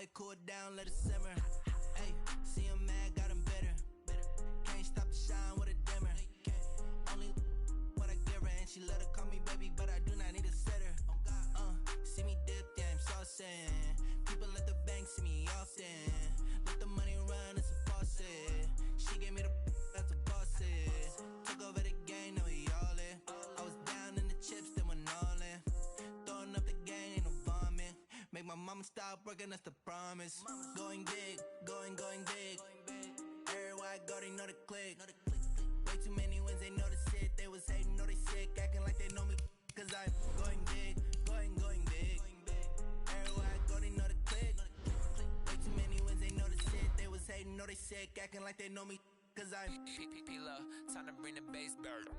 boy, cool it down, let it simmer. Hey, see him mad, got him bitter. Can't stop the shine with a dimmer. Only what I give her, and she let her call me baby, but I do not need a sitter. See me dip, yeah, I'm saucing. People at the bank see me often. Let the money run, it's a faucet. She gave me the that's a boss it. Took over the game, now we all in. I was down in the chips, then went all in. Throwing up the game, ain't no vomit. Make my mama stop working, that's the promise. Going big, going big. Everywhere I go, they know the click. Way too many wins, they know the shit. They was hating, know they sick, acting like they know me. Cause I'm going big, going big. Everywhere I go, they know the click. Way too many wins, they know the shit. They was hating, know they sick, acting like they know me. Cause I'm P-P-P-Love, time to bring the bass back.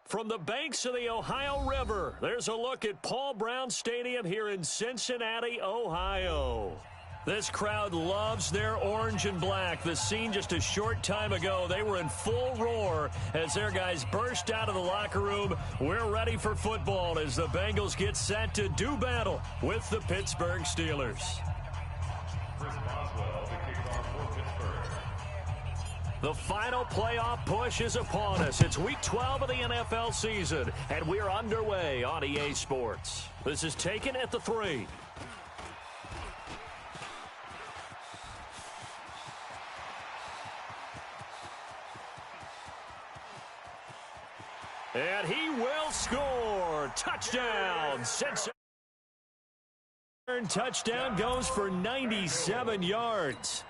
From the banks of the Ohio River, there's a look at Paul Brown Stadium here in Cincinnati, Ohio. This crowd loves their orange and black. The scene just a short time ago, they were in full roar as their guys burst out of the locker room. We're ready for football as the Bengals get set to do battle with the Pittsburgh Steelers. The final playoff push is upon us. It's Week 12 of the NFL season, and we're underway on EA Sports. This is taken at the 3. And he will score. Touchdown. Touchdown goes for 97 yards.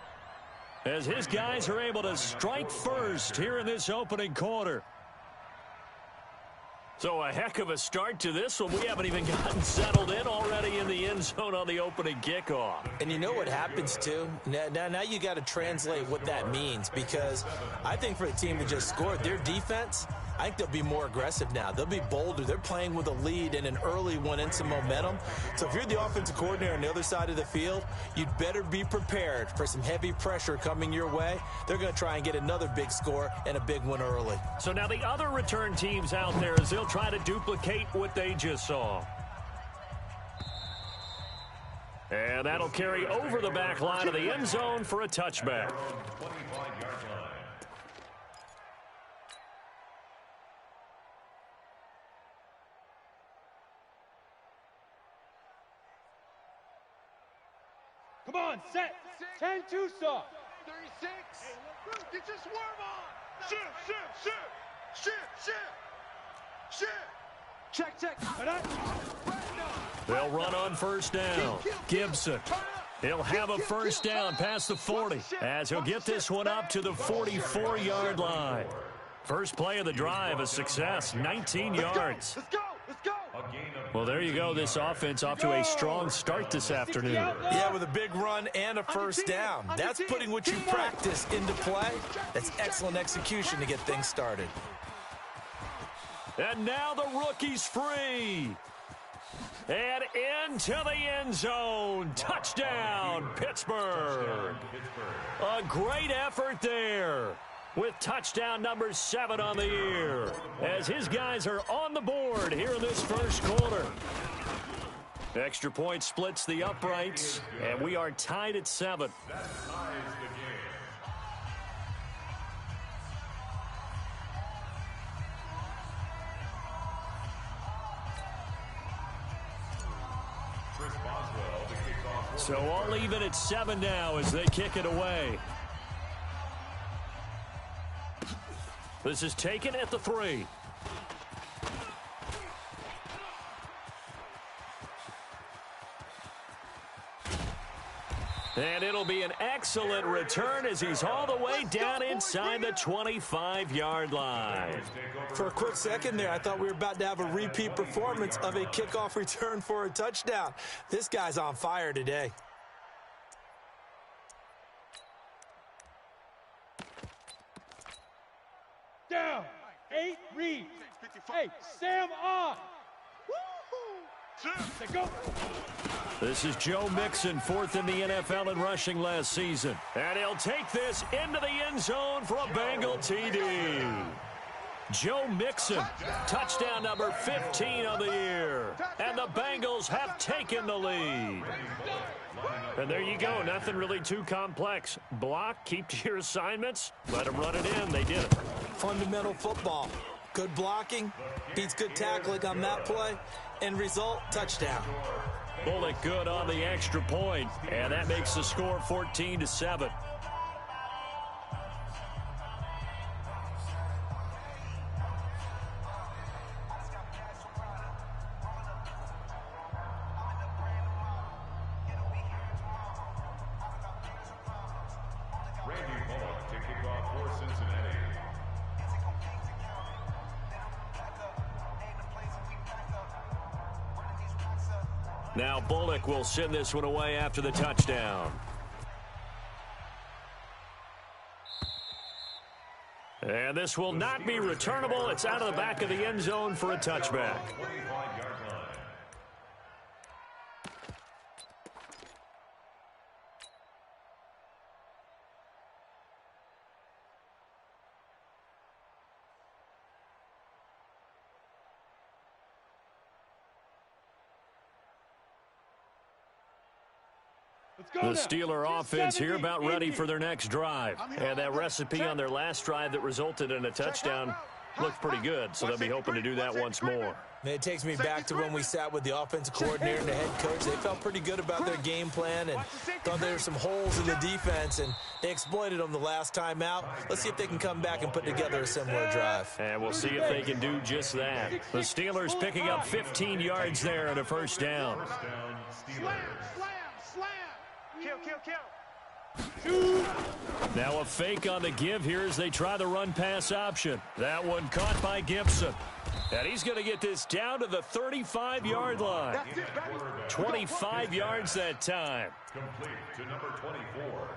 As his guys are able to strike first here in this opening quarter. So a heck of a start to this one. We haven't even gotten settled in already in the end zone on the opening kickoff. And you know what happens, too? Now you got to translate what that means, because I think for the team that just scored, their defense, I think they'll be more aggressive now. They'll be bolder. They're playing with a lead and an early one and some momentum. So if you're the offensive coordinator on the other side of the field, you'd better be prepared for some heavy pressure coming your way. They're going to try and get another big score and a big one early. So now the other return teams out there, as they'll try to duplicate what they just saw. And that'll carry over the back line of the end zone for a touchback. Come on, set. 10-2 stop. 36. Get your swerve on. Shift. Check. They'll run on first down. Gibson. He'll have a first down past the 40 as he'll get this one up to the 44-yard line. First play of the drive, a success, 19 yards. Let's go. Well, there you go. This offense off to a strong start this afternoon. Yeah, with a big run and a first down. That's putting what you practice into play. That's excellent execution to get things started. And now the rookie's free. And into the end zone. Touchdown, Pittsburgh. A great effort there, with touchdown number 7 on the year, as his guys are on the board here in this first quarter. Extra point splits the uprights, and we are tied at 7. So all even at 7 now as they kick it away. This is taken at the 3. And it'll be an excellent return as he's all the way down inside the 25-yard line. For a quick second there, I thought we were about to have a repeat performance of a kickoff return for a touchdown. This guy's on fire today. Down. 8 reads. Hey, Sam on. Woo-hoo. Go. This is Joe Mixon, fourth in the NFL in rushing last season. And he'll take this into the end zone for a Bengal TD. Joe Mixon, touchdown number 15 of the year. And the Bengals have taken the lead. And there you go. Nothing really too complex. Block, keep to your assignments, let them run it in. They did it. Fundamental football. Good blocking, beats good tackling on that play. End result, touchdown. Bullock good on the extra point, and that makes the score 14-7. Now Bullock will send this one away after the touchdown. And this will not be returnable. It's out of the back of the end zone for a touchback. The Steeler offense here about ready for their next drive. And that recipe on their last drive that resulted in a touchdown looked pretty good, so they'll be hoping to do that once more. It takes me back to when we sat with the offensive coordinator and the head coach. They felt pretty good about their game plan and thought there were some holes in the defense, and they exploited them the last time out. Let's see if they can come back and put together a similar drive. And we'll see if they can do just that. The Steelers picking up 15 yards there and a first down. Slam, slam, slam. Kill, kill, kill. Now a fake on the give here as they try the run-pass option. That one caught by Gibson. And he's going to get this down to the 35-yard line. 25 yards that time. Complete to number 24.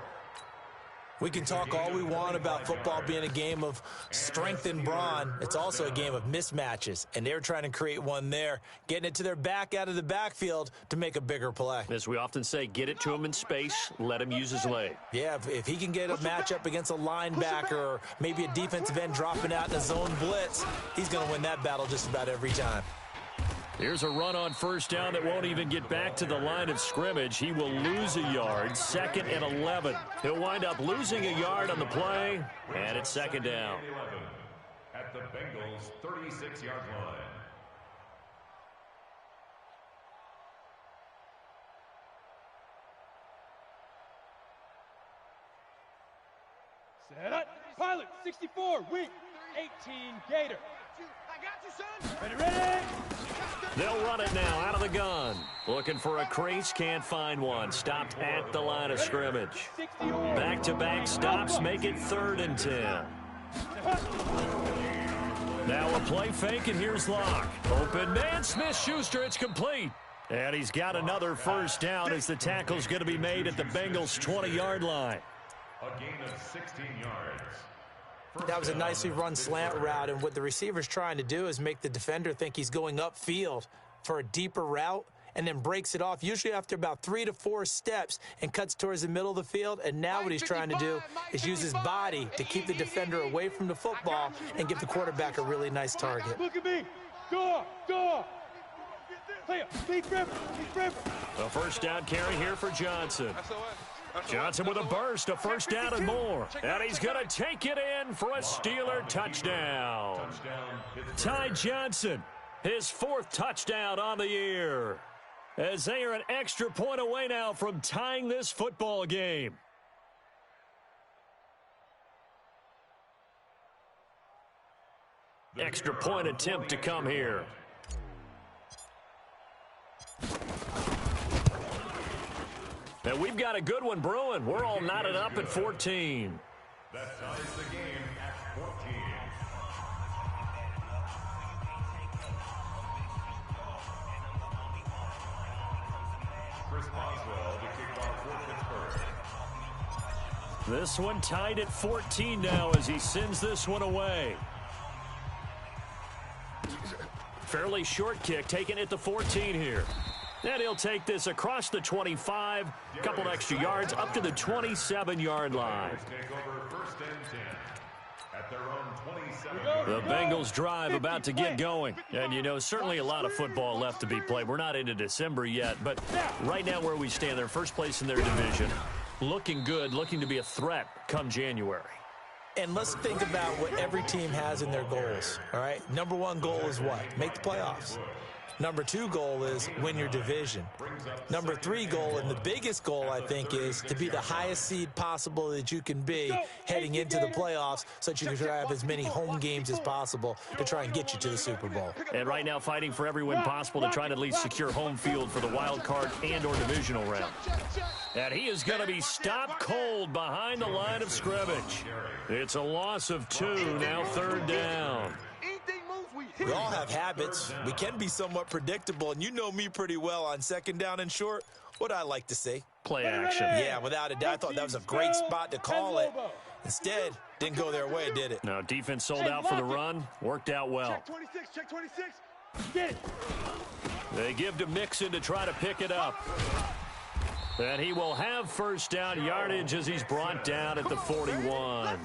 We can talk all we want about football being a game of strength and brawn. It's also a game of mismatches, and they're trying to create one there, getting it to their back out of the backfield to make a bigger play. As we often say, get it to him in space, let him use his leg. Yeah, if he can get a matchup against a linebacker or maybe a defensive end dropping out in a zone blitz, he's going to win that battle just about every time. Here's a run on first down that won't even get back to the line of scrimmage. He will lose a yard, 2nd and 11. He'll wind up losing a yard on the play, and it's 2nd down. At the Bengals' 36-yard line. Set up. Pilot 64, weak 18, Gator. I got you, son. Ready, ready. They'll run it now out of the gun. Looking for a crease, can't find one. Stopped at the line of scrimmage. Back-to-back stops make it 3rd and 10. Now a play fake, and here's Locke. Open man, Smith-Schuster, it's complete. And he's got another first down as the tackle's going to be made at the Bengals' 20-yard line. A gain of 16 yards. That was a nicely run slant route, and what the receiver's trying to do is make the defender think he's going upfield for a deeper route and then breaks it off, usually after about 3 to 4 steps, and cuts towards the middle of the field. And now what he's trying to do is use his body to keep the defender away from the football and give the quarterback a really nice target. Look at me. Go. Play up. Big River. A first down carry here for Johnson. Johnson with a burst, a first down and more. And he's going to take it in for a Steeler touchdown. Ty Johnson, his 4th touchdown on the year. As they are an extra point away now from tying this football game. Extra point attempt to come here. And we've got a good one brewing. We're all knotted up at 14. That ties the game at 14. Chris Boswell to kick off for Pittsburgh. This one tied at 14 now as he sends this one away. Fairly short kick, taking it to 14 here. And he'll take this across the 25, a couple extra yards, up to the 27-yard line. Take over first and 10 at their own 27. The Bengals drive about to get going. And, you know, certainly a lot of football left to be played. We're not into December yet, but right now where we stand, they're first place in their division. Looking good, looking to be a threat come January. And let's think about what every team has in their goals, all right? Number one goal is what? Make the playoffs. Number two goal is win your division. Number three goal, and the biggest goal, I think, is to be the highest seed possible that you can be heading into the playoffs so that you can try to have as many home games as possible to try and get you to the Super Bowl. And right now fighting for every win possible to try to at least secure home field for the wild card and or divisional round. And he is going to be stopped cold behind the line of scrimmage. It's a loss of 2, now third down. We all have habits. We can be somewhat predictable, and you know me pretty well on second down and short. What I like to see. Play action. Yeah, without a doubt. I thought that was a great spot to call it. Instead, didn't go their way, did it? No, defense sold out for the run. Worked out well. Check 26, check 26. Get it. They give to Mixon to try to pick it up. And he will have first down yardage as he's brought down at the 41.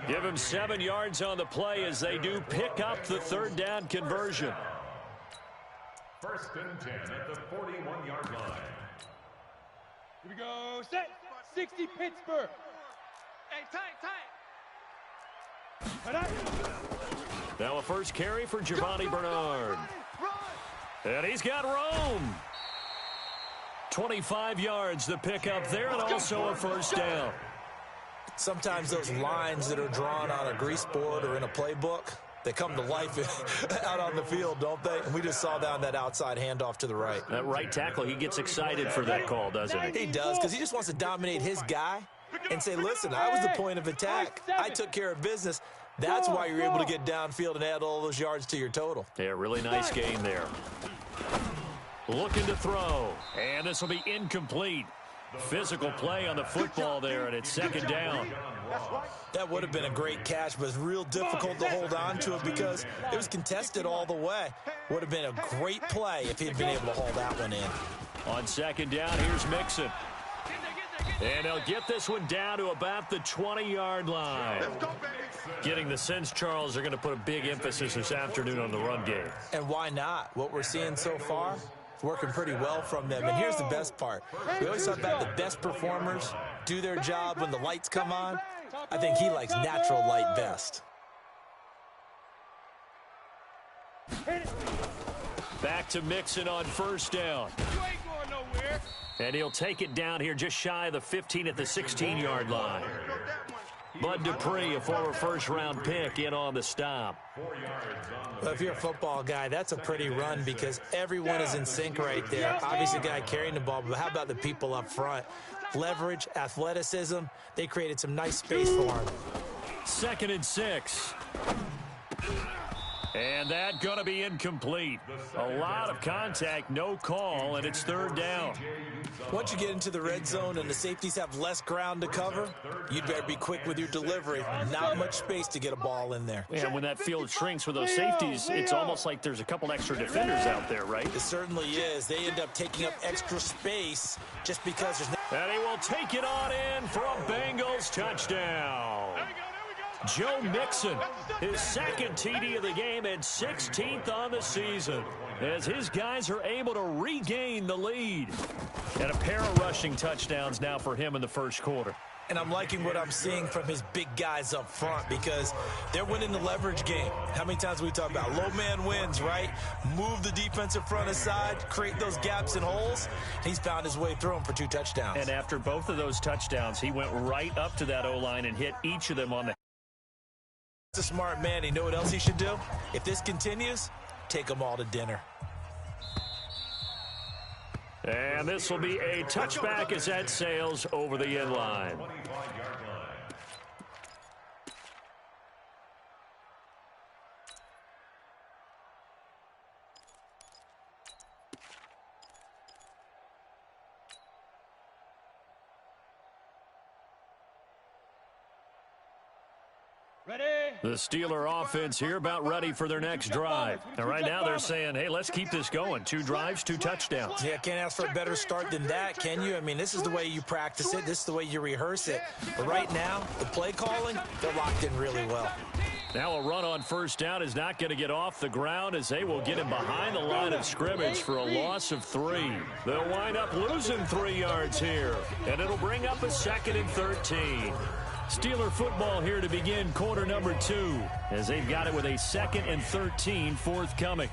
Give him 7 yards on the play as they do pick up the third down conversion. First and 10 at the 41-yard line. Here we go. Set. 60 Pittsburgh. Hey, tight. Now a first carry for Giovanni Bernard. And he's got Rome. 25 yards the pickup there, and also a first down. Sometimes those lines that are drawn on a grease board or in a playbook, they come to life out on the field, don't they? And we just saw down that outside handoff to the right. That right tackle, he gets excited for that call, doesn't he? He does, because he just wants to dominate his guy and say, listen, I was the point of attack. I took care of business. That's why you're able to get downfield and add all those yards to your total. Yeah, really nice game there. Looking to throw, and this will be incomplete. Physical play on the football there, and it's second down. That would have been a great catch, but it's real difficult to hold on to it because it was contested all the way. Would have been a great play if he'd been able to haul that one in. On second down, here's Mixon. And he'll get this one down to about the 20-yard line. Getting the sense, Charles, they're going to put a big emphasis this afternoon on the run game. And why not? What we're seeing so far, it's working pretty well from them. And here's the best part. We always talk about the best performers do their job when the lights come on. I think he likes natural light best. Back to Mixon on first down. You ain't going nowhere. And he'll take it down here just shy of the 15 at the 16-yard line. Bud Dupree, a former first-round pick, in on the stop. Well, if you're a football guy, that's a pretty run because everyone is in sync right there. Obviously, the guy carrying the ball, but how about the people up front? Leverage, athleticism, they created some nice space for him. 2nd and 6. And that going to be incomplete. A lot of contact, no call, and it's third down. Once you get into the red zone and the safeties have less ground to cover, you'd better be quick with your delivery. Not much space to get a ball in there. And when that field shrinks with those safeties, it's almost like there's a couple extra defenders out there, right? It certainly is. They end up taking up extra space just because there's no... And he will take it on in for a Bengals touchdown. Joe Mixon, his second TD of the game and 16th on the season, as his guys are able to regain the lead. And a pair of rushing touchdowns now for him in the first quarter. And I'm liking what I'm seeing from his big guys up front because they're winning the leverage game. How many times we talk about low man wins, right? Move the defensive front aside, create those gaps and holes. He's found his way through them for 2 touchdowns. And after both of those touchdowns, he went right up to that O-line and hit each of them on the... He's a smart man. You know what else he should do? If this continues, take them all to dinner. And this will be a touchback as that sails over the end line. 25-yard line. The Steeler offense here about ready for their next drive. And right now they're saying, hey, let's keep this going. 2 drives, 2 touchdowns. Yeah, can't ask for a better start than that, can you? I mean, this is the way you practice it. This is the way you rehearse it. But right now, the play calling, they're locked in really well. Now a run on first down is not going to get off the ground as they will get him behind the line of scrimmage for a loss of 3. They'll wind up losing 3 yards here, and it'll bring up a 2nd and 13. Steeler football here to begin quarter number 2 as they've got it with a 2nd and 13 forthcoming.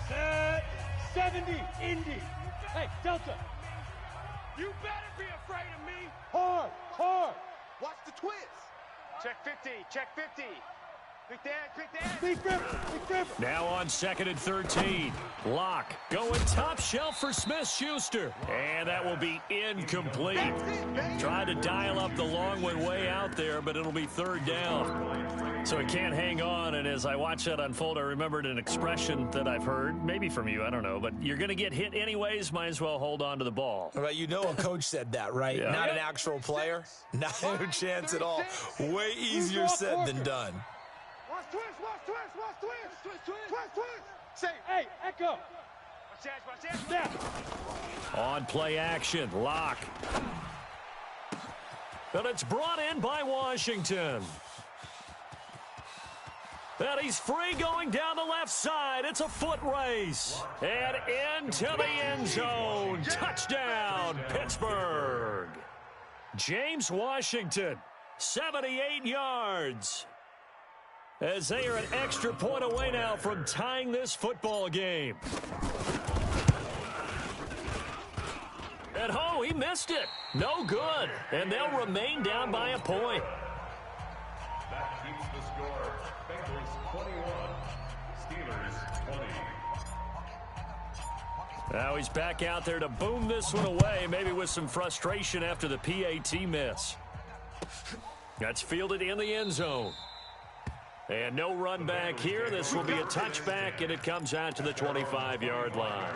Set 70, Indy. Hey, Delta. You better be afraid of me. Hard, hard. Watch the twist. Check 50, check 50. Quick dad. Big river. Now on 2nd and 13. Lock going top shelf for Smith-Schuster. And that will be incomplete. Tried to dial up the long one way out there, but it'll be 3rd down. So it can't hang on, and as I watch that unfold, I remembered an expression that I've heard, maybe from you, I don't know, but you're going to get hit anyways, might as well hold on to the ball. Right, you know a coach said that, right? Yeah. Not an actual player. Not a chance at all. Way easier said than done. Watch twist. Say, Hey, Echo. watch that. Snap. On play action, Lock. And it's brought in by Washington. And he's free going down the left side. It's a foot race. And into the end zone. Touchdown, Pittsburgh. James Washington, 78 yards. As they are an extra point away now from tying this football game. And he missed it. No good. And they'll remain down by a point. That keeps the score. Bengals 21, Steelers 20. Now he's back out there to boom this one away, maybe with some frustration after the PAT miss. That's fielded in the end zone. And no run back here. This will be a touchback, and it comes out to the 25-yard line.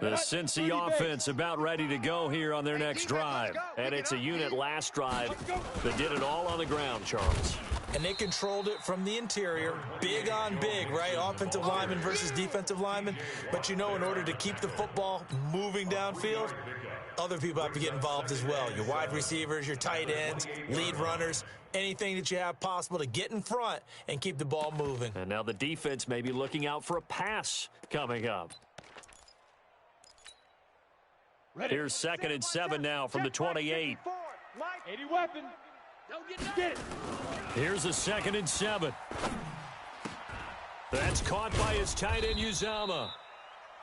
The Cincy offense about ready to go here on their next drive. And it's a unit last drive that did it all on the ground, Charles. And they controlled it from the interior, big on big, right? Offensive lineman versus defensive lineman. But you know, in order to keep the football moving downfield, other people have to get involved as well. Your wide receivers, your tight ends, lead runners, anything that you have possible to get in front and keep the ball moving. And now the defense may be looking out for a pass coming up. Here's 2nd and 7 now from the 28. 80 weapon. Get it. Here's a 2nd and 7. That's caught by his tight end, Uzama.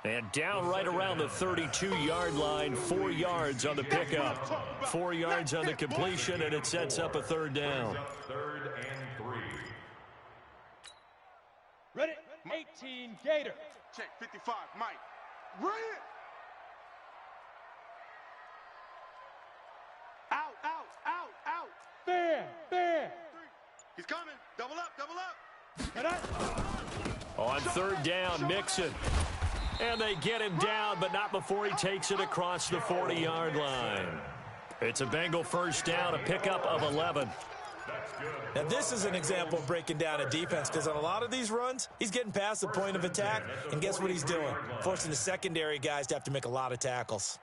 And down right around the 32-yard line, 4 yards on the pickup. 4 yards on the completion, and it sets up a 3rd down. 3rd and 3. Ready? 18, Gator. Check 55, Mike. Run it. Out. Fair. He's coming. Double up. Get up. On 3rd down, Mixon. And they get him down, but not before he takes it across the 40-yard line. It's a Bengal first down, a pickup of 11. Now, this is an example of breaking down a defense because on a lot of these runs, he's getting past the point of attack, and guess what he's doing? Forcing the secondary guys to have to make a lot of tackles.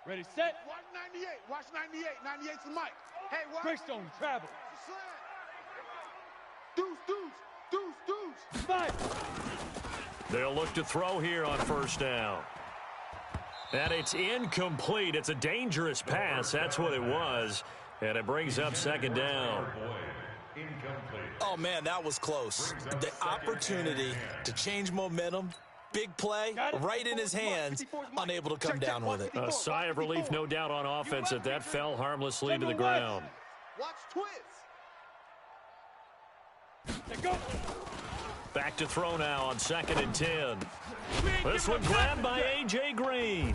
Ready, set. Watch 98. Watch 98. 98's the mic. Hey, watch. Greystone, travel. Deuce, deuce, deuce, deuce. Five. They'll look to throw here on first down. And it's incomplete. It's a dangerous pass. That's what it was. And it brings up second down. Oh, man, that was close. The opportunity to change momentum, big play, right in his hands, unable to come down with it. A sigh of relief, no doubt, on offense that that fell harmlessly to the ground. Watch twist. Go. Back to throw now on 2nd and 10. This one grabbed by A.J. Green.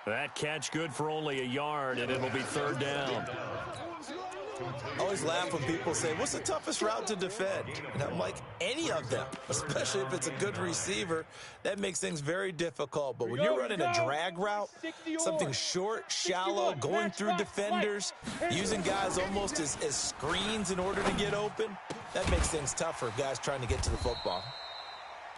That catch good for only a yard, and it'll be 3rd down. I always laugh when people say, what's the toughest route to defend? And I'm like, any of them, especially if it's a good receiver. That makes things very difficult. But when you're running a drag route, something short, shallow, going through defenders, using guys almost as screens in order to get open, that makes things tough for guys trying to get to the football.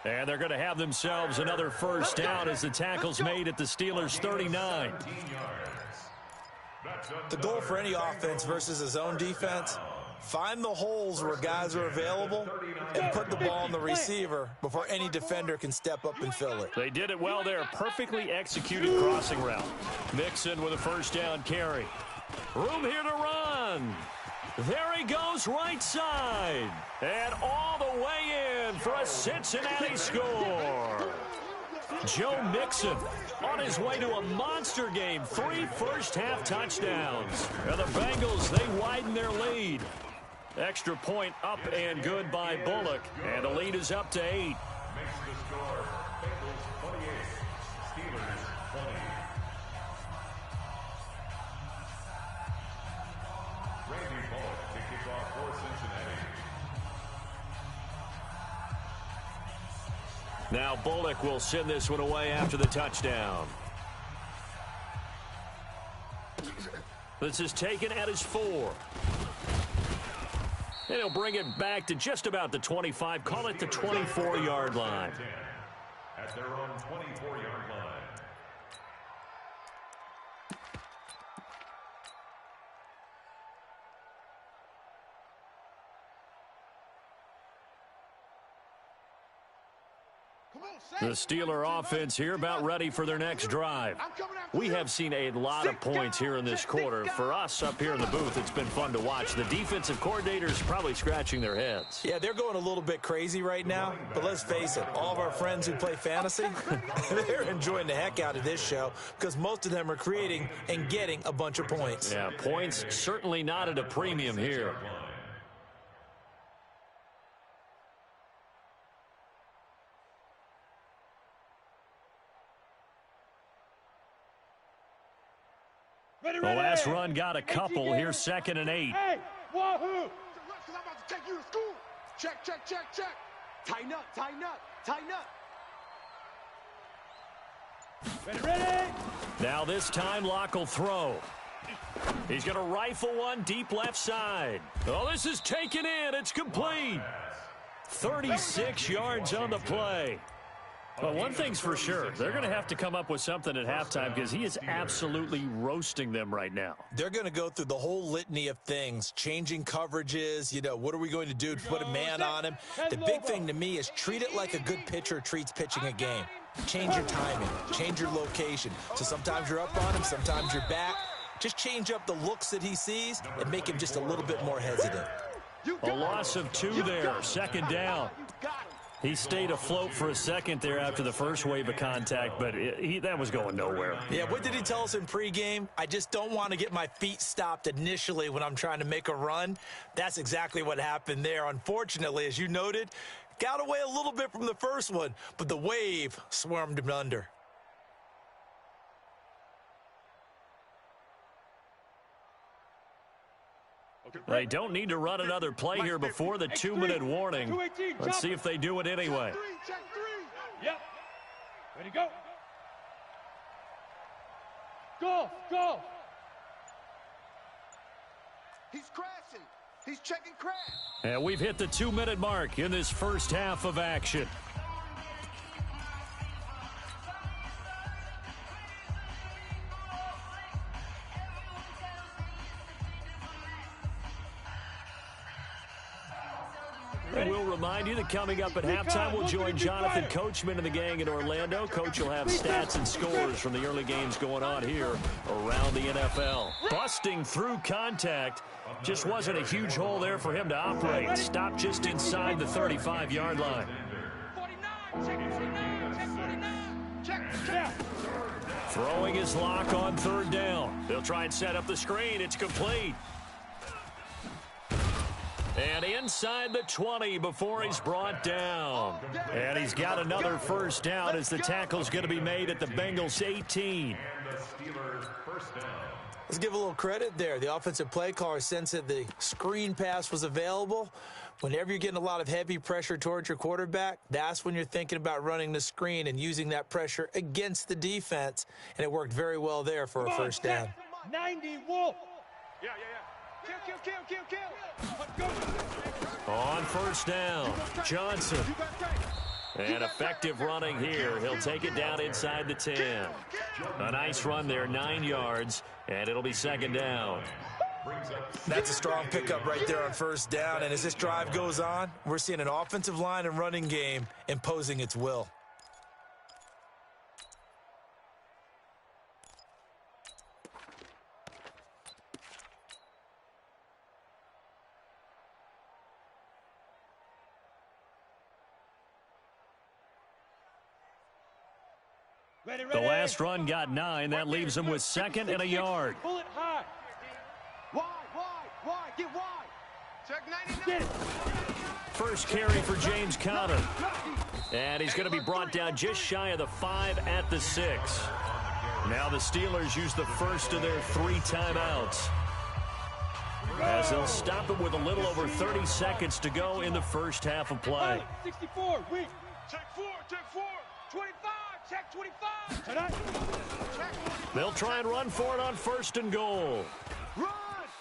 And they're going to have themselves another first down as the tackle's made at the Steelers' 39. The goal for any offense versus his own defense, find the holes where guys are available and put the ball on the receiver before any defender can step up and fill it. They did it well there. Perfectly executed crossing route. Mixon with a first down carry. Room here to run. There he goes, right side. And all the way in for a Cincinnati score. Joe Mixon on his way to a monster game. 3 first-half touchdowns. And the Bengals, they widen their lead. Extra point up and good by Bullock. And the lead is up to 8. Makes the score Bengals 28, Steelers 20. Randy Bullock to kick off for Cincinnati. Now Bullock will send this one away after the touchdown. This is taken at his 4. And he'll bring it back to just about the 25. Call it the 24-yard line. At their own 24-yard line. The Steeler offense here about ready for their next drive. We have seen a lot of points here in this quarter. For us up here in the booth, it's been fun to watch. The defensive coordinators probably scratching their heads. Yeah, they're going a little bit crazy right now, but let's face it, all of our friends who play fantasy, they're enjoying the heck out of this show because most of them are creating and getting a bunch of points. Yeah, points certainly not at a premium here. The last run got a couple. Here's 2nd and 8. Hey, wahoo! I'm about to take you to school. Check, check, check, check. Tighten up, tighten up, tighten up. Ready. Now this time Locke will throw. He's going to rifle one deep left side. Oh, this is taken in. It's complete. 36 yards on the play. Well, one thing's for sure. They're going to have to come up with something at halftime because he is absolutely roasting them right now. They're going to go through the whole litany of things, changing coverages, what are we going to do to put a man on him? The big thing to me is treat it like a good pitcher treats pitching a game. Change your timing, change your location. So sometimes you're up on him, sometimes you're back. Just change up the looks that he sees and make him just a little bit more hesitant. A loss of 2 there, 2nd down. He stayed afloat for a second there after the first wave of contact, but that was going nowhere. Yeah, what did he tell us in pregame? I just don't want to get my feet stopped initially when I'm trying to make a run. That's exactly what happened there. Unfortunately, as you noted, got away a little bit from the first one, but the wave swarmed him under. They don't need to run another play here before the 2-minute warning. Let's see if they do it anyway. Yep. Ready, go. Go. He's crashing. He's checking crash. And we've hit the 2-minute mark in this first half of action. And we'll remind you that coming up at halftime, we'll join Jonathan Coachman and the gang in Orlando. Coach will have stats and scores from the early games going on here around the NFL. Busting through contact. Just wasn't a huge hole there for him to operate. Stopped just inside the 35-yard line. 49, check 49. Check. Throwing his lock on third down. They'll try and set up the screen. It's complete. And inside the 20 before he's brought down. And he's got another first down as the tackle's going to be made at the Bengals 18. And the Steelers first down. Let's give a little credit there. The offensive play caller sensed that the screen pass was available. Whenever you're getting a lot of heavy pressure towards your quarterback, that's when you're thinking about running the screen and using that pressure against the defense. And it worked very well there for a first down. 90 Wolf. Yeah. Kill. Let's go. On first down, Johnson. And effective running here. He'll take it down inside the 10. A nice run there, 9 yards, and it'll be second down. That's a strong pickup right there on first down. And as this drive goes on, we're seeing an offensive line and running game imposing its will. The last run got 9. That leaves him with second and a yard. Pull it high. Wide. Get wide. Check 99. First carry for James Conner. And he's going to be brought down just shy of the 5 at the 6. Now the Steelers use the first of their 3 timeouts, as they'll stop it with a little over 30 seconds to go in the first half of play. 64, wing. Check 4. 25, check 25. Tonight. They'll try and run for it on first and goal.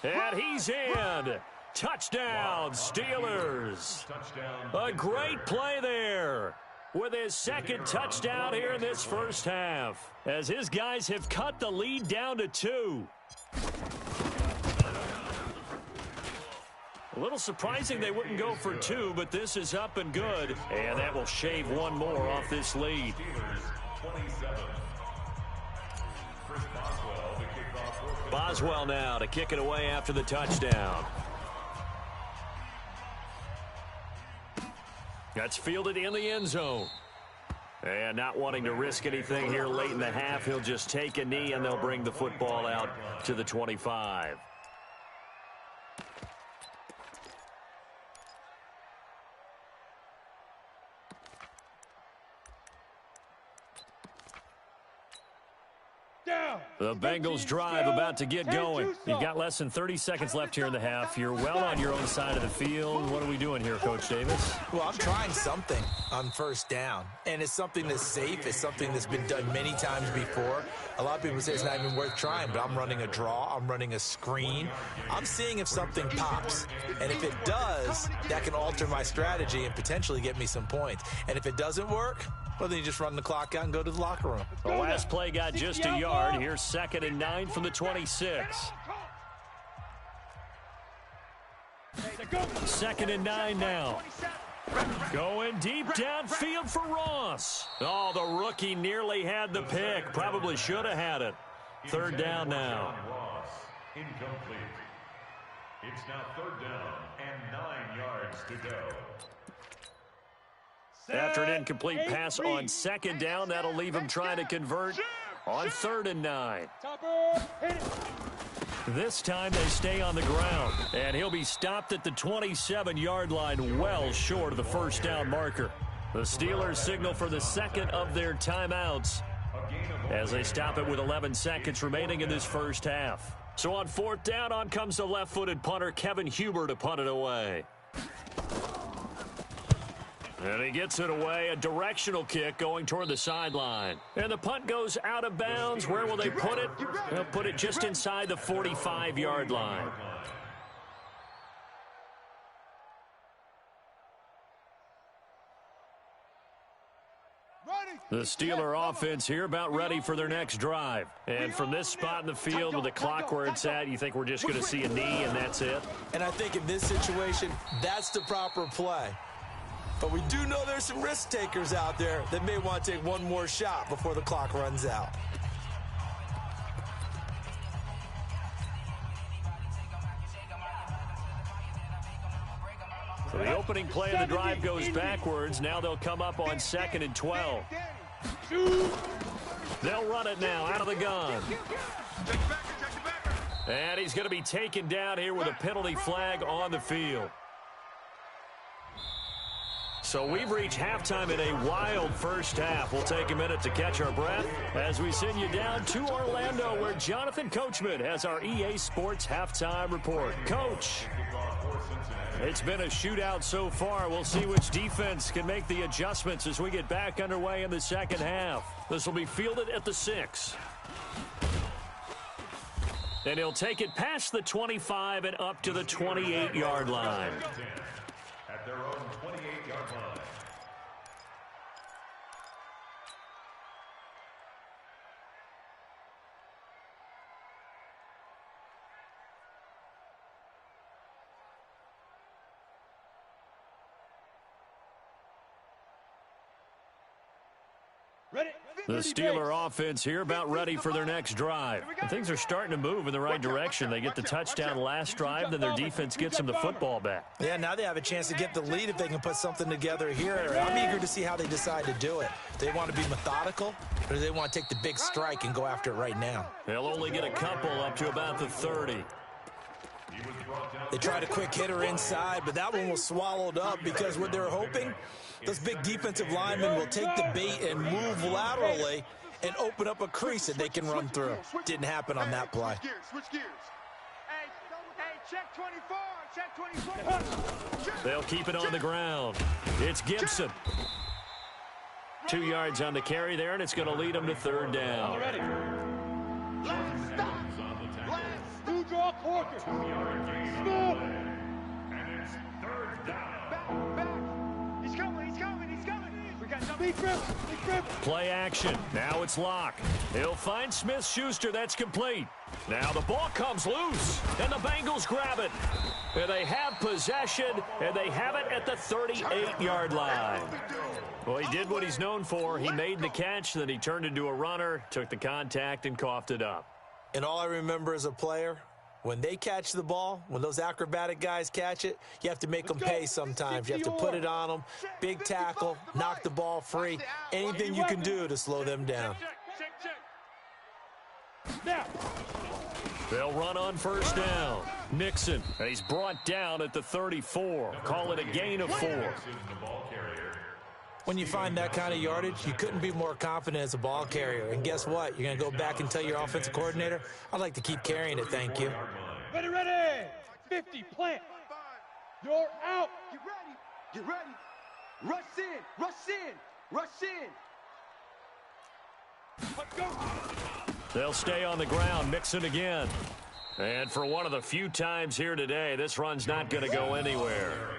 And he's in. Touchdown, Steelers. A great play there with his second touchdown here in this first half, as his guys have cut the lead down to 2. A little surprising they wouldn't go for 2, but this is up and good. And that will shave 1 more off this lead. Boswell now to kick it away after the touchdown. That's fielded in the end zone. And not wanting to risk anything here late in the half, he'll just take a knee and they'll bring the football out to the 25. The Bengals drive about to get going. You've got less than 30 seconds left here in the half. You're well on your own side of the field. What are we doing here, Coach Davis? Well, I'm trying something on first down, and it's something that's safe. It's something that's been done many times before. A lot of people say it's not even worth trying, but I'm running a draw. I'm running a screen. I'm seeing if something pops, and if it does, that can alter my strategy and potentially get me some points. And if it doesn't work, well, then you just run the clock out and go to the locker room. The last play got just a yard. Here's second and 9 from the 26. Second and 9 now. Going deep downfield for Ross. Oh, the rookie nearly had the pick. Probably should have had it. Third down now. Ross, incomplete. It's now third down and 9 yards to go. After an incomplete pass on second down, that'll leave him trying to convert on third and 9. This time they stay on the ground, and he'll be stopped at the 27-yard line, well short of the first down marker. The Steelers signal for the second of their timeouts as they stop it with 11 seconds remaining in this first half. So on fourth down, on comes the left-footed punter Kevin Huber to punt it away. And he gets it away, a directional kick going toward the sideline. And the punt goes out of bounds. Where will they put it? They'll put it just inside the 45-yard line. The Steeler offense here about ready for their next drive. And from this spot in the field with the clock where it's at, you think we're just going to see a knee and that's it? And I think in this situation, that's the proper play. But we do know there's some risk takers out there that may want to take one more shot before the clock runs out. So the opening play of the drive goes backwards. Now they'll come up on 2nd and 12. They'll run it now out of the gun. And he's going to be taken down here with a penalty flag on the field. So we've reached halftime in a wild first half. We'll take a minute to catch our breath as we send you down to Orlando, where Jonathan Coachman has our EA Sports halftime report. Coach, it's been a shootout so far. We'll see which defense can make the adjustments as we get back underway in the second half. This will be fielded at the 6. And he'll take it past the 25 and up to the 28-yard line. At their own 28-yard line. The Steeler offense here about ready for their next drive. And things are starting to move in the right direction. They get the touchdown last drive, then their defense gets them the football back. Yeah, now they have a chance to get the lead if they can put something together here. I'm eager to see how they decide to do it. Do they want to be methodical, or do they want to take the big strike and go after it right now? They'll only get a couple up to about the 30. They tried a quick hitter inside, but that one was swallowed up because what they're hoping, those big defensive linemen will take the bait and move laterally and open up a crease that they can run through. Didn't happen on that play. Switch gears. Hey, check 24. Check 24. They'll keep it on the ground. It's Gibson. 2 yards on the carry there, and it's going to lead them to 3rd down. Last stop. Who draw Corker? Smooth. And it's 3rd down. Back. He's coming. We got nothing. Big grip. Play action. Now it's Locke. He'll find Smith-Schuster. That's complete. Now the ball comes loose, and the Bengals grab it. And they have possession, and they have it at the 38-yard line. Well, he did what he's known for. He made the catch, then he turned into a runner, took the contact, and coughed it up. And all I remember as a player, when they catch the ball, when those acrobatic guys catch it, you have to make them pay sometimes. You have to put it on them, big tackle, knock the ball free, anything you can do to slow them down. Now. They'll run on 1st down. Nixon, and he's brought down at the 34. Call it a gain of 4. When you find that kind of yardage, you couldn't be more confident as a ball carrier. And guess what? You're going to go back and tell your offensive coordinator, I'd like to keep carrying it, thank you. Ready. 50, plant. You're out. Get ready. Rush in. Let's go. They'll stay on the ground, Nixon again. And for one of the few times here today, this run's not going to go anywhere.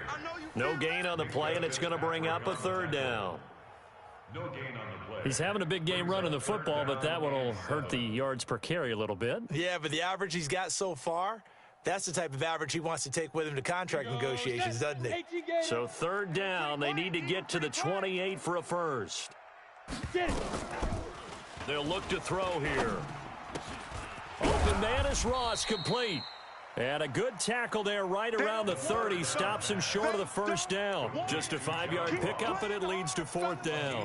No gain on the play, and it's going to bring up a 3rd down. No gain on the play. He's having a big game running the football, but that one will hurt the yards per carry a little bit. Yeah, but the average he's got so far, that's the type of average he wants to take with him to contract negotiations, doesn't he? So 3rd down, they need to get to the 28 for a first. They'll look to throw here. Open man is Ross, complete. And a good tackle there right around the 30. Stops him short of the 1st down. Just a 5-yard pickup, and it leads to 4th down.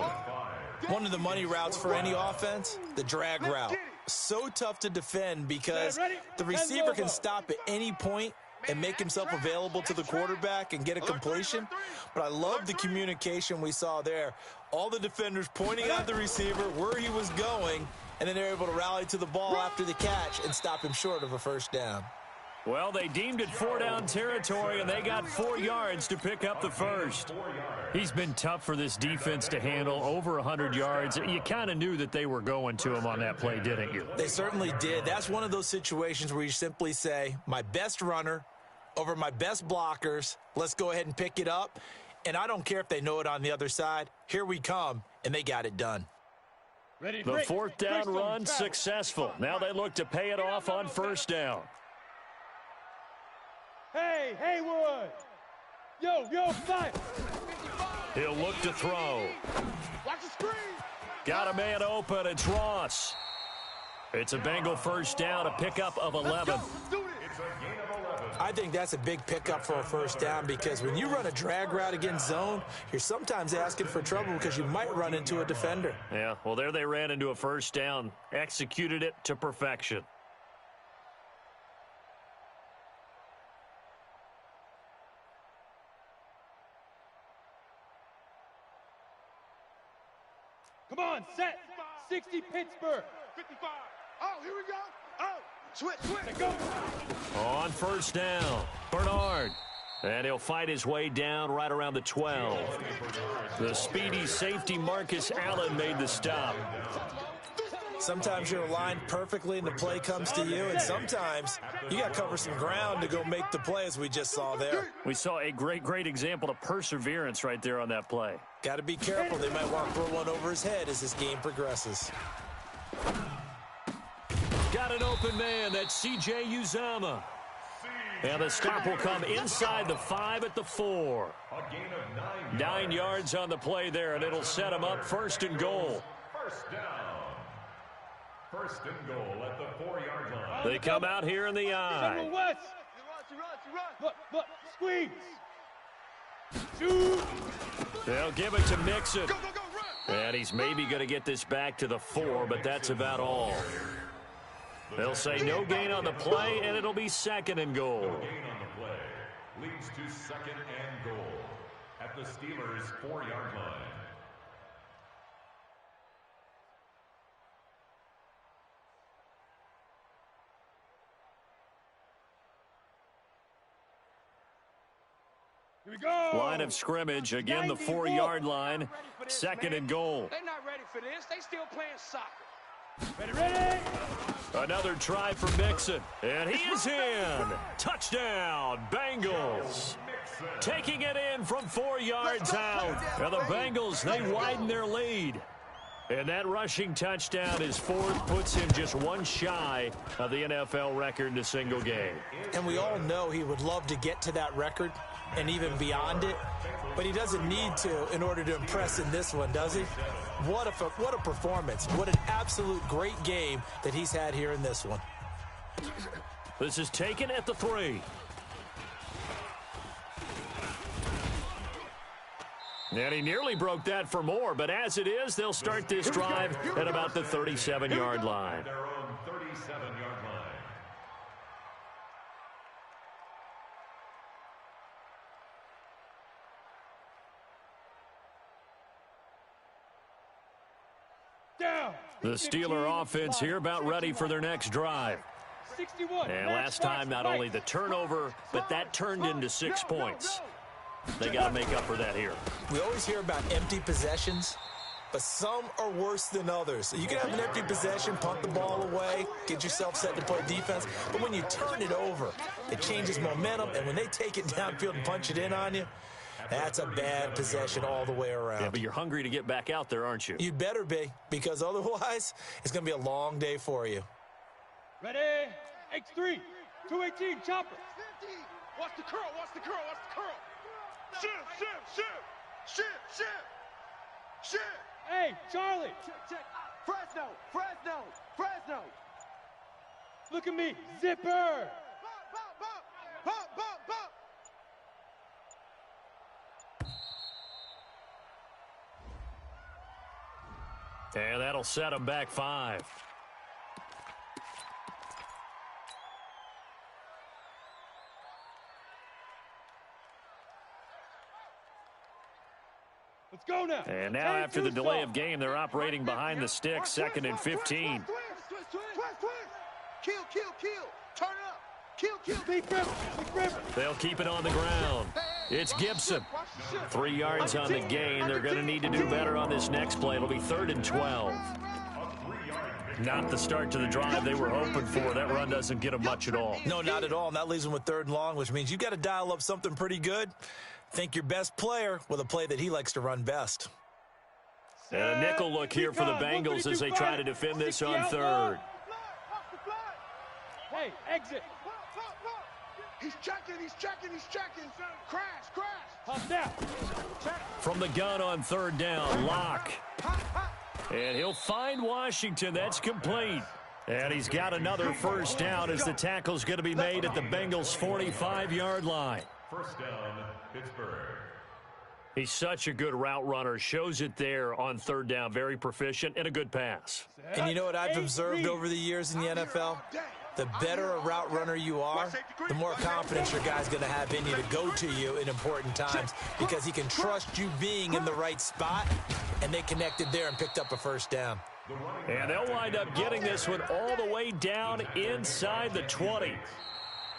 One of the money routes for any offense, the drag route. So tough to defend because the receiver can stop at any point and make himself available to the quarterback and get a completion. But I love the communication we saw there. All the defenders pointing out the receiver where he was going, and then they're able to rally to the ball after the catch and stop him short of a 1st down. Well, they deemed it 4-down territory, and they got 4 yards to pick up the first. He's been tough for this defense to handle, over 100 yards. You kind of knew that they were going to him on that play, didn't you? They certainly did. That's one of those situations where you simply say, my best runner over my best blockers, let's go ahead and pick it up. And I don't care if they know it on the other side. Here we come, and they got it done. The 4th down run successful. Now they look to pay it off on 1st down. Hey, Haywood! Yo, fire! He'll look to throw. Watch the screen. Got a man open. It's Ross. It's a Bengal 1st down, a pickup of 11. Let's do this. I think that's a big pickup for a 1st down because when you run a drag route against zone, you're sometimes asking for trouble because you might run into a defender. Yeah, well, there they ran into a 1st down, executed it to perfection. Come on, set! 60 Pittsburgh! 55. Oh, here we go. Oh, switch. Go! On 1st down, Bernard. And he'll fight his way down right around the 12. The speedy safety Marcus Allen made the stop. Sometimes you're aligned perfectly and the play comes to you, and sometimes you got to cover some ground to go make the play, as we just saw there. We saw a great example of perseverance right there on that play. Got to be careful. They might want to throw one over his head as this game progresses. Got an open man. That's C.J. Uzama. And the stop will come inside the 5 at the 4. 9 yards on the play there, and it'll set him up 1st and goal. 1st down. 1st and goal at the 4-yard line. They come out here in the eye. West! You run. Look, squeeze! Shoot! They'll give it to Mixon. Go, run. And he's maybe going to get this back to the 4, but that's about all. They'll say no gain on the play, and it'll be 2nd and goal. No gain on the play leads to 2nd and goal at the Steelers' 4-yard line. Here we go! Line of scrimmage, again the 4-yard line, 2nd and goal. They're not ready for this. They still playing soccer. Ready! Another try for Mixon, and he is in. Touchdown, Bengals. Taking it in from 4 yards out. And the Bengals, they widen their lead. And that rushing touchdown, his 4th, puts him just 1 shy of the NFL record in a single game. And we all know he would love to get to that record and even beyond it, but he doesn't need to in order to impress in this one, does he? What a performance. What an absolute great game that he's had here in this one. This is taken at the 3. And he nearly broke that for more, but as it is, they'll start this drive at about the 37-yard line. Their own 37-yard line. Down! The Steeler offense here about ready for their next drive. 61. And last time, not only the turnover, but that turned into 6 points. They got to make up for that here. We always hear about empty possessions, but some are worse than others. You can have an empty possession, punt the ball away, get yourself set to play defense, but when you turn it over, it changes momentum, and when they take it downfield and punch it in on you, that's a bad possession all the way around. Yeah, but you're hungry to get back out there, aren't you? You'd better be, because otherwise, it's going to be a long day for you. Ready? X3. 218. Chopper. 50. Watch the curl. Shit. Hey, Charlie. Check. Fresno. Look at me. Zipper. Bump. And that'll set them back 5. Let's go now. And now after the delay of game, they're operating behind the sticks, 2nd and 15. Twist. Kill. Turn it up. They'll keep it on the ground. It's Gibson. 3 yards on the gain. They're going to need to do better on this next play. It'll be 3rd and 12. Not the start to the drive they were hoping for. That run doesn't get them much at all. No, not at all. And that leaves them with 3rd and long, which means you got to dial up something pretty good. Think your best player with a play that he likes to run best. And a nickel look here for the Bengals as they try to defend this on 3rd. Hey, exit. He's checking. Crash. Pump down. From the gun on 3rd down, Locke. And he'll find Washington. That's complete. And he's got another 1st down as the tackle's going to be made at the Bengals' 45-yard line. 1st down, Pittsburgh. He's such a good route runner. Shows it there on 3rd down. Very proficient and a good pass. And you know what I've observed over the years in the NFL? The better a route runner you are, the more confidence your guy's going to have in you to go to you in important times because he can trust you being in the right spot, and they connected there and picked up a 1st down. And they'll wind up getting this one all the way down inside the 20.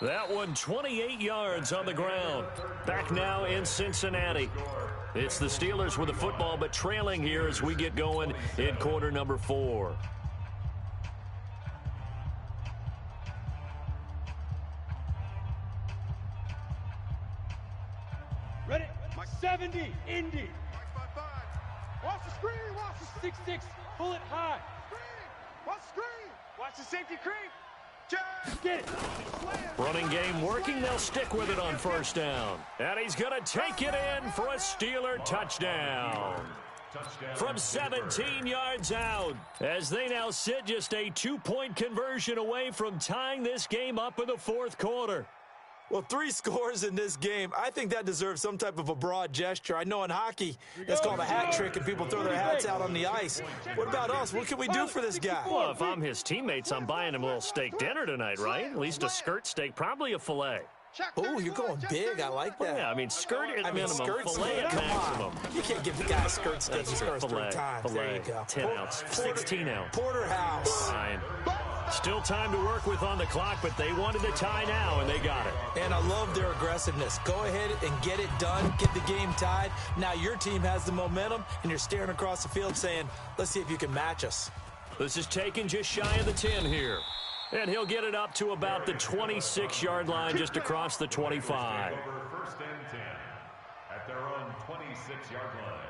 That one 28 yards on the ground. Back now in Cincinnati. It's the Steelers with the football, but trailing here as we get going in quarter number 4. Ready? 70, Indy. Watch the screen. 6-6, pull it high. Watch the screen. Watch the safety creep. Get it. Running game working. They'll stick with it on 1st down. And he's going to take it in for a Steeler touchdown. From 17 yards out, as they now sit just a 2-point conversion away from tying this game up in the 4th quarter. Well, 3 scores in this game. I think that deserves some type of a broad gesture. I know in hockey, that's called a hat trick, and people throw their hats out on the ice. What about us? What can we do for this guy? Well, if I'm his teammates, I'm buying him a little steak dinner tonight, right? At least a skirt steak, probably a filet. Oh, you're going big. I like that. Yeah, I mean, skirt at minimum, filet at come maximum. On. You can't give the guy a skirt steak. He scores 3 times. There you go. 10 ounce, 16 ounce. Porterhouse. Fine. Still time to work with on the clock, but they wanted the tie now, and they got it. And I love their aggressiveness. Go ahead and get it done. Get the game tied. Now your team has the momentum, and you're staring across the field saying, let's see if you can match us. This is taken just shy of the 10 here. And he'll get it up to about the 26-yard line, just across the 25. 1st and 10 at their own 26-yard line.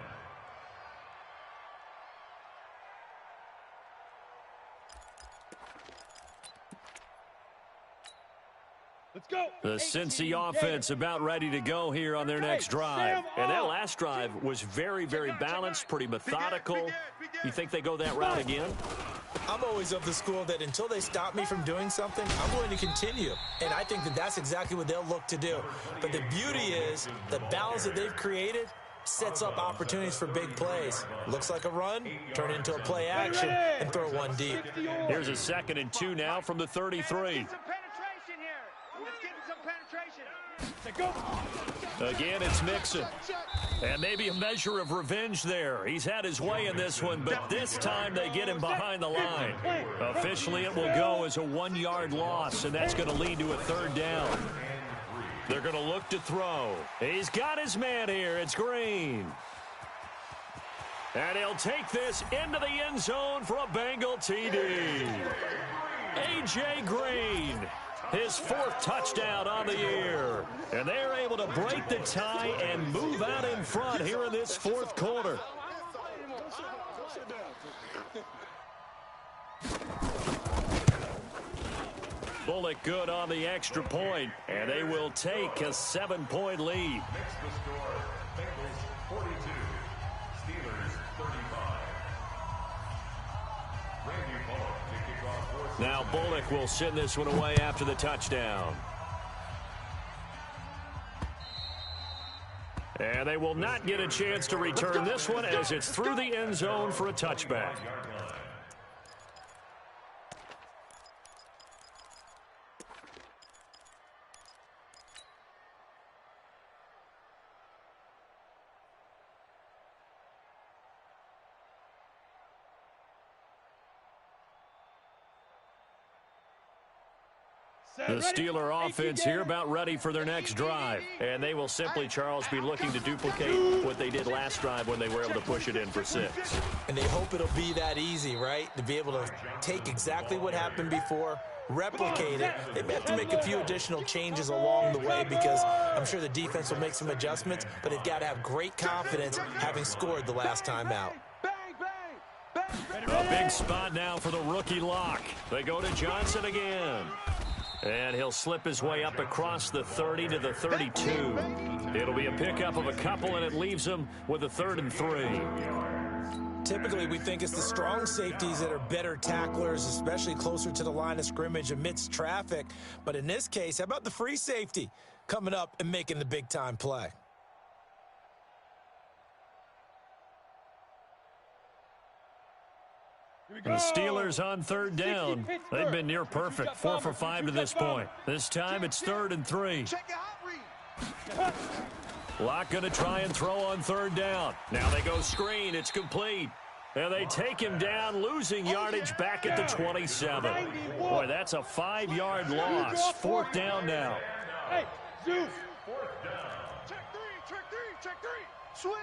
Let's go. The Cincy offense about ready to go here on their next drive. And that last drive was very, very balanced, pretty methodical. You think they go that route again? I'm always of the school that until they stop me from doing something, I'm going to continue. And I think that that's exactly what they'll look to do. But the beauty is the balance that they've created sets up opportunities for big plays. Looks like a run, turn into a play action, and throw one deep. Here's a 2nd and 2 now from the 33. Again, it's Mixon. And maybe a measure of revenge there. He's had his way in this one, but this time they get him behind the line. Officially, it will go as a 1-yard loss, and that's going to lead to a 3rd down. They're going to look to throw. He's got his man here. It's Green. And he'll take this into the end zone for a Bengal TD. A.J. Green. His 4th touchdown on the year. And they're able to break the tie and move out in front here in this 4th quarter. Bullock good on the extra point, and they will take a 7-point lead. Next the score, Bengals 42, Steelers 35. Randy Bullock to kick off. Now Bullock will send this one away after the touchdown. And they will not get a chance to return this one as it's through the end zone for a touchback. The Steeler offense here about ready for their next drive. And they will simply, Charles, be looking to duplicate what they did last drive when they were able to push it in for 6. And they hope it'll be that easy, right? To be able to take exactly what happened before, replicate it. They may have to make a few additional changes along the way because I'm sure the defense will make some adjustments, but they've got to have great confidence having scored the last time out. A big spot now for the rookie lock. They go to Johnson again. And he'll slip his way up across the 30 to the 32. It'll be a pickup of a couple, and it leaves him with a 3rd and 3. Typically, we think it's the strong safeties that are better tacklers, especially closer to the line of scrimmage amidst traffic. But in this case, how about the free safety coming up and making the big-time play? The Steelers on 3rd down. They've been near perfect, 4 for 5 to this point. This time it's 3rd and 3. Locke going to try and throw on 3rd down. Now they go screen. It's complete. And they take him down, losing yardage back at the 27. Boy, that's a 5-yard loss. 4th down now. Hey, Zeus. Check three. Switch.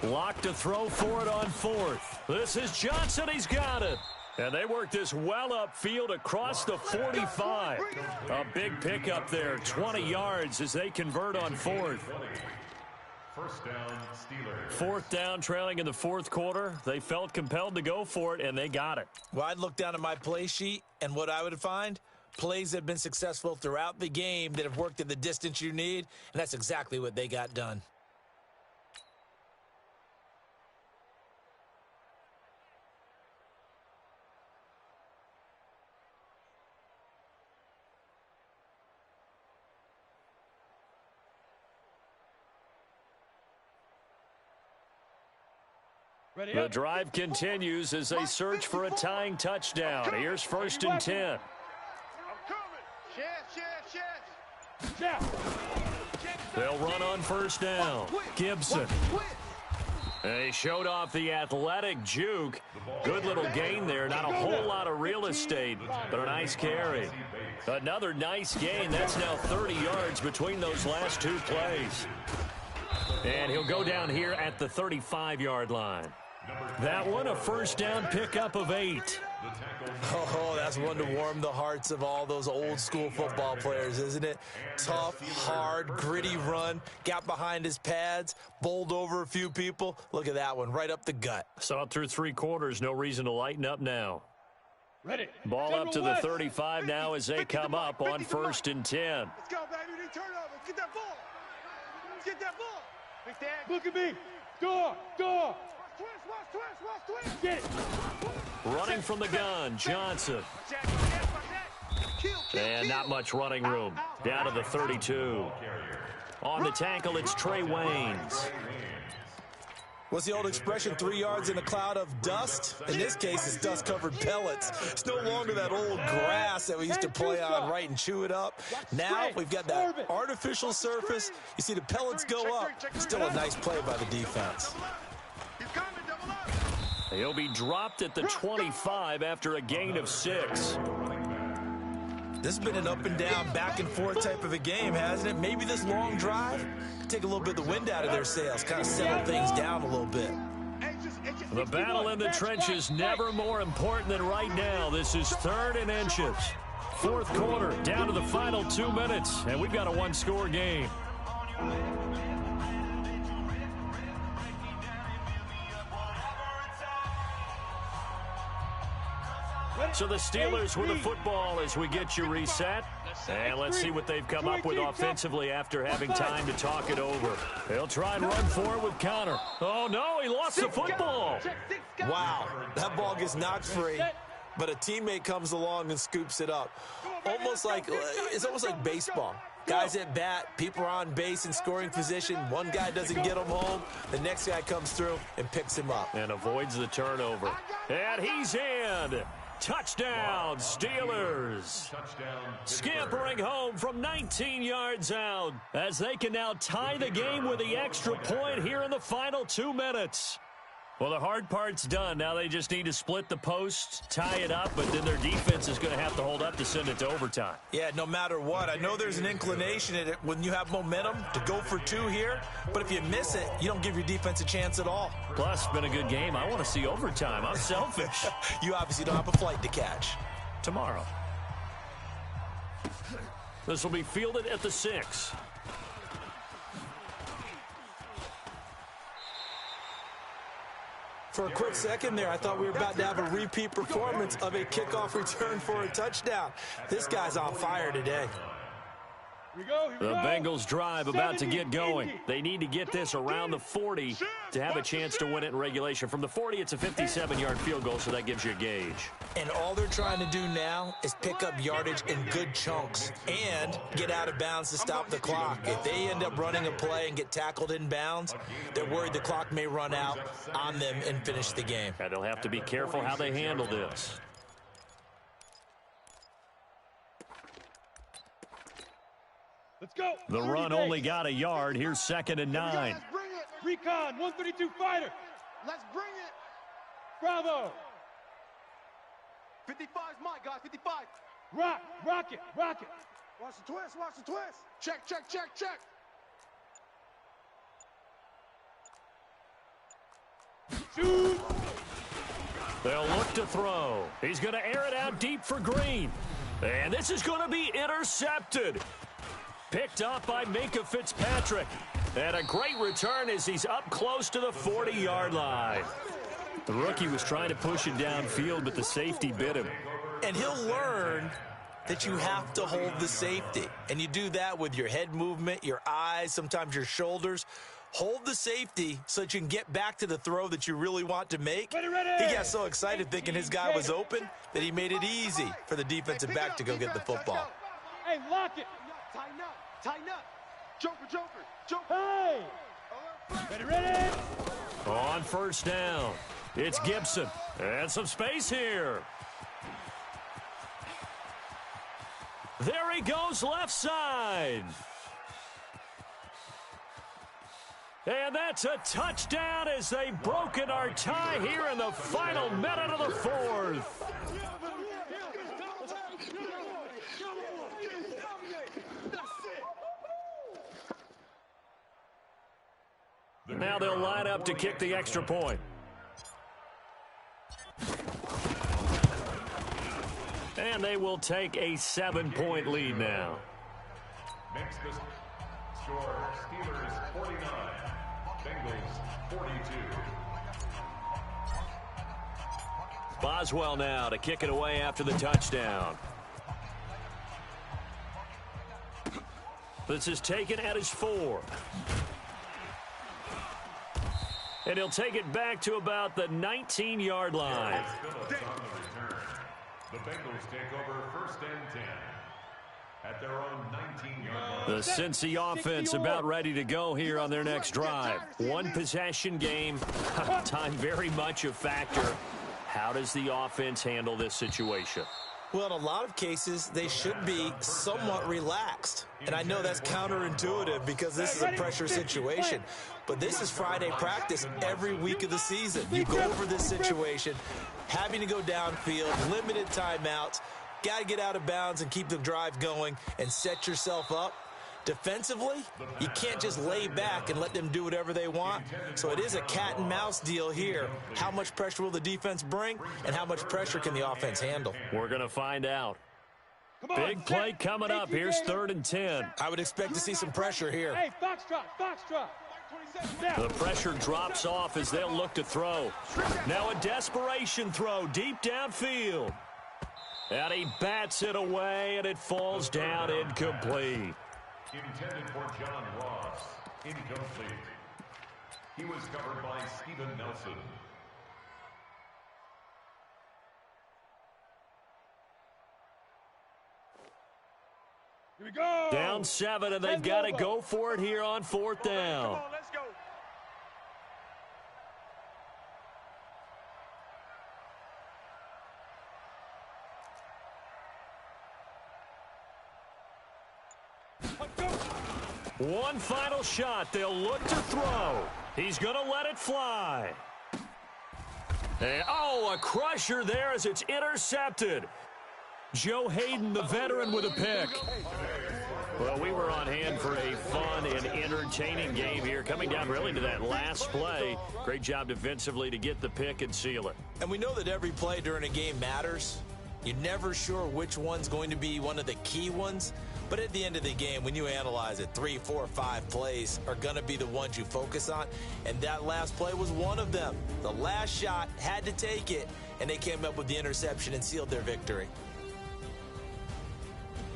Locke to throw for it on 4th. This is Johnson. He's got it. And they work this well upfield across the 45. A big pickup there, 20 yards as they convert on 4th. First down, Steelers. 4th down, trailing in the 4th quarter. They felt compelled to go for it, and they got it. Well, I'd look down at my play sheet, and what I would find, plays that have been successful throughout the game that have worked at the distance you need, and that's exactly what they got done. The drive continues as they search for a tying touchdown. Here's 1st and 10. I'm coming. They'll run on 1st down. Gibson. And he showed off the athletic juke. Good little gain there. Not a whole lot of real estate, but a nice carry. Another nice gain. That's now 30 yards between those last 2 plays. And he'll go down here at the 35-yard line. That one, a 1st down pickup of 8. Oh, that's one to warm the hearts of all those old-school football players, isn't it? Tough, hard, gritty run, got behind his pads, bowled over a few people. Look at that one, right up the gut. Saw it through 3 quarters, no reason to lighten up now. Ready. Ball up to the 35 now as they come up on 1st and 10. Let's go, baby. They turn over. Get that ball. Get that ball. Big Dad. Look at me. Door. Twist. Get it. Running from the gun, Johnson. And not much running room. Down to the 32. On the tackle, it's Trey Waynes. What's the old expression, 3 yards in a cloud of dust? In this case, it's dust-covered pellets. It's no longer that old grass that we used to play on, right, and chew it up. Now we've got that artificial surface. You see the pellets go up. Still a nice play by the defense. He'll be dropped at the 25 after a gain of 6. This has been an up-and-down, back-and-forth type of a game, hasn't it? Maybe this long drive, take a little bit of the wind out of their sails, kind of settle things down a little bit. The battle in the trenches never more important than right now. This is 3rd and inches. 4th quarter, down to the final 2 minutes, and we've got a 1-score game. So the Steelers with the football as we get you reset. And let's see what they've come up with offensively after having time to talk it over. They'll try and run for it with Connor. Oh, no, he lost the football. Wow, that ball gets knocked free, but a teammate comes along and scoops it up. It's almost like baseball. Guys at bat, people are on base in scoring position. One guy doesn't get him home. The next guy comes through and picks him up. And avoids the turnover. And he's in. Touchdown, Steelers. Scampering home from 19 yards out as they can now tie the game with the extra point here in the final 2 minutes. Well, the hard part's done. Now they just need to split the posts, tie it up, but then their defense is going to have to hold up to send it to overtime. Yeah, no matter what. I know there's an inclination in it when you have momentum to go for two here, but if you miss it, you don't give your defense a chance at all. Plus, it's been a good game. I want to see overtime. I'm selfish. You obviously don't have a flight to catch. Tomorrow. This will be fielded at the 6. For a quick second there, I thought we were about to have a repeat performance of a kickoff return for a touchdown. This guy's on fire today. The Bengals drive about to get going. They need to get this around the 40 to have a chance to win it in regulation. From the 40, it's a 57-yard field goal, so that gives you a gauge. And all they're trying to do now is pick up yardage in good chunks and get out of bounds to stop the clock. If they end up running a play and get tackled in bounds, they're worried the clock may run out on them and finish the game. And they'll have to be careful how they handle this. Let's go. The run only got a yard. Here's 2nd and 9. Recon, 132 fighter. Let's bring it. Bravo. 55 is mine, guys. 55. Rock it. Watch the twist. Check. Shoot. They'll look to throw. He's going to air it out deep for Green. And this is going to be intercepted. Picked off by Minka Fitzpatrick. And a great return as he's up close to the 40-yard line. The rookie was trying to push it downfield, but the safety bit him. And he'll learn that you have to hold the safety. And you do that with your head movement, your eyes, sometimes your shoulders. Hold the safety so that you can get back to the throw that you really want to make. He got so excited thinking his guy was open that he made it easy for the defensive back to go get the football. Hey, lock it. Tighten up. Joker. Hey. Ready. On 1st down, it's Gibson. And some space here. There he goes left side. And that's a touchdown as they've broken our tie here in the final minute of the 4th. Now they'll line up to kick the extra point. And they will take a 7-point lead now. Makes the score Steelers 49, Bengals 42. Boswell now to kick it away after the touchdown. This is taken at his 4. And he'll take it back to about the 19-yard line. The Bengals take over 1st and 10 at their own 19-yard The line. Cincy offense about ready to go here on their next drive. One possession game. Time very much a factor. How does the offense handle this situation? Well, in a lot of cases, they should be somewhat relaxed. And I know that's counterintuitive because this is a pressure situation. But this is Friday practice every week of the season. You go over this situation, having to go downfield, limited timeouts, got to get out of bounds and keep the drive going and set yourself up. Defensively, you can't just lay back and let them do whatever they want. So it is a cat and mouse deal here. How much pressure will the defense bring, and how much pressure can the offense handle? We're going to find out. Big play coming up. Here's 3rd and 10. I would expect to see some pressure here. Hey, Foxtrot. The pressure drops off as they'll look to throw. Now a desperation throw deep downfield. And he bats it away, and it falls down incomplete. Intended for John Ross. Incomplete. He was covered by Steven Nelson. Here we go. Down 7, and they've got to go for it here on 4th down. Come on, let's go. One final shot. They'll look to throw. He's going to let it fly. And, oh, a crusher there as it's intercepted. Joe Hayden, the veteran, with a pick. Well, we were on hand for a fun and entertaining game here, coming down really to that last play. Great job defensively to get the pick and seal it. And we know that every play during a game matters. You're never sure which one's going to be one of the key ones. But at the end of the game, when you analyze it, 3, 4, 5 plays are going to be the ones you focus on. And that last play was one of them. The last shot had to take it, and they came up with the interception and sealed their victory.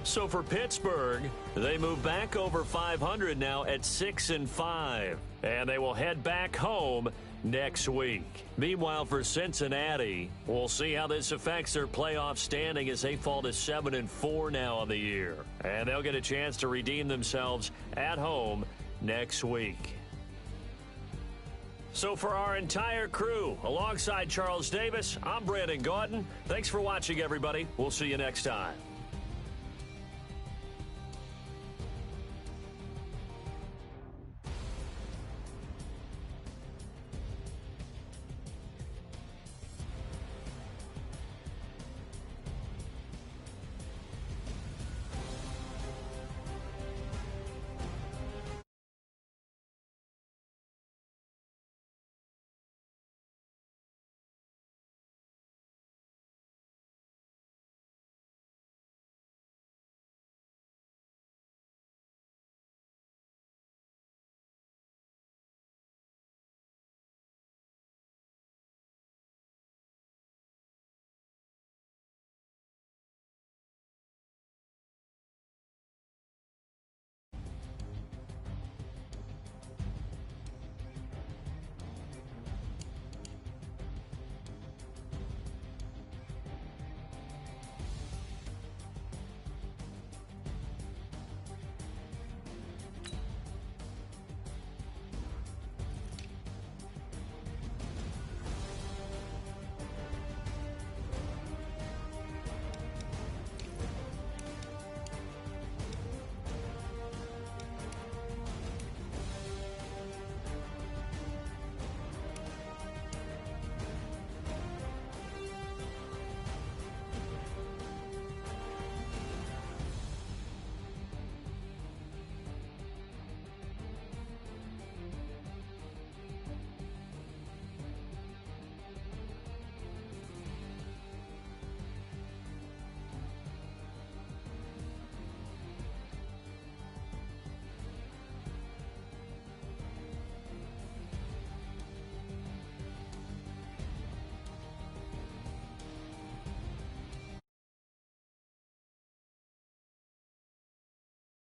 So for Pittsburgh, they move back over 500 now at 6-5. And they will head back home next week. Meanwhile, for Cincinnati, we'll see how this affects their playoff standing as they fall to 7-4 now on the year. And they'll get a chance to redeem themselves at home next week. So for our entire crew, alongside Charles Davis, I'm Brandon Gautin. Thanks for watching, everybody. We'll see you next time.